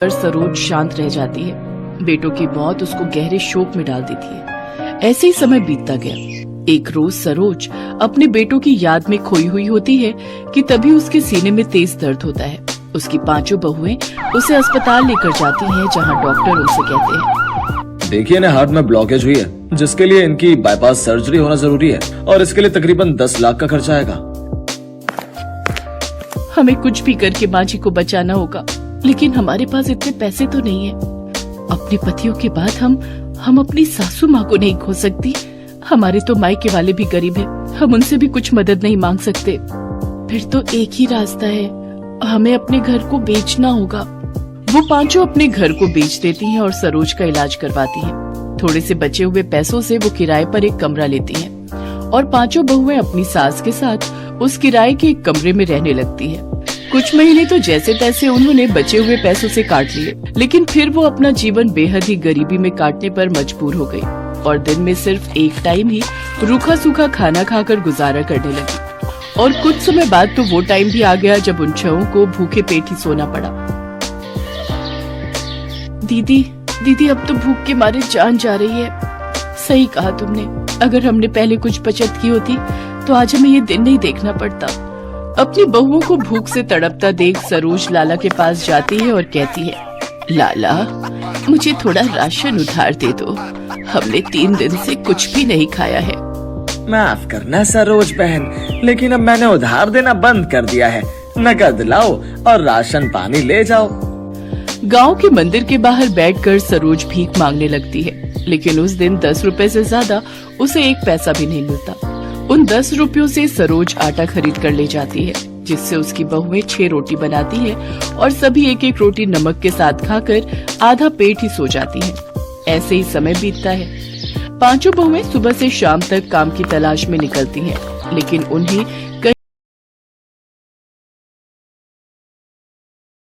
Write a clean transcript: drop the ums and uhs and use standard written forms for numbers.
पर सरोज शांत रह जाती है। बेटों की मौत उसको गहरे शोक में डाल देती है। ऐसे ही समय बीतता गया। एक रोज सरोज अपने बेटों की याद में खोई हुई होती है कि तभी उसके सीने में तेज दर्द होता है। उसकी पांचों बहुएं उसे अस्पताल लेकर जाती हैं, जहां डॉक्टर उनसे कहते हैं, देखिए ना, हार्ट में ब्लॉकेज हुई है, जिसके लिए इनकी बाईपास सर्जरी होना जरूरी है और इसके लिए तकरीबन 10 लाख का खर्चा आएगा। हमें कुछ भी करके माँ जी को बचाना होगा, लेकिन हमारे पास इतने पैसे तो नहीं है। अपने पतियों के बाद हम अपनी सासू माँ को नहीं खो सकती। हमारे तो मायके वाले भी गरीब हैं, हम उनसे भी कुछ मदद नहीं मांग सकते। फिर तो एक ही रास्ता है, हमें अपने घर को बेचना होगा। वो पांचों अपने घर को बेच देती हैं और सरोज का इलाज करवाती हैं। थोड़े से बचे हुए पैसों से वो किराए पर एक कमरा लेती हैं और पांचों बहुएं अपनी सास के साथ उस किराए के एक कमरे में रहने लगती है। कुछ महीने तो जैसे तैसे उन्होंने बचे हुए पैसों से काट लिए, लेकिन फिर वो अपना जीवन बेहद ही गरीबी में काटने पर मजबूर हो गई और दिन में सिर्फ एक टाइम ही रूखा सूखा खाना खाकर गुजारा करने लगी। और कुछ समय बाद तो वो टाइम भी आ गया जब उन छहों को भूखे पेट ही सोना पड़ा। दीदी अब तो भूख के मारे जान जा रही है। सही कहा तुमने, अगर हमने पहले कुछ बचत की होती तो आज हमें ये दिन नहीं देखना पड़ता। अपनी बहुओं को भूख से तड़पता देख सरोज लाला के पास जाती है और कहती है, लाला मुझे थोड़ा राशन उधार दे दो, हमने 3 दिन से कुछ भी नहीं खाया है। माफ करना सरोज बहन, लेकिन अब मैंने उधार देना बंद कर दिया है। नकद लाओ और राशन पानी ले जाओ। गांव के मंदिर के बाहर बैठकर सरोज भीख मांगने लगती है, लेकिन उस दिन 10 रुपए से ज्यादा उसे 1 पैसा भी नहीं मिलता। उन 10 रुपयों से सरोज आटा खरीद कर ले जाती है, जिससे उसकी बहुएं 6 रोटी बनाती है और सभी एक एक रोटी नमक के साथ खाकर आधा पेट ही सो जाती हैं। ऐसे ही समय बीतता है। पांचों बहुएं सुबह से शाम तक काम की तलाश में निकलती हैं, लेकिन उन्हें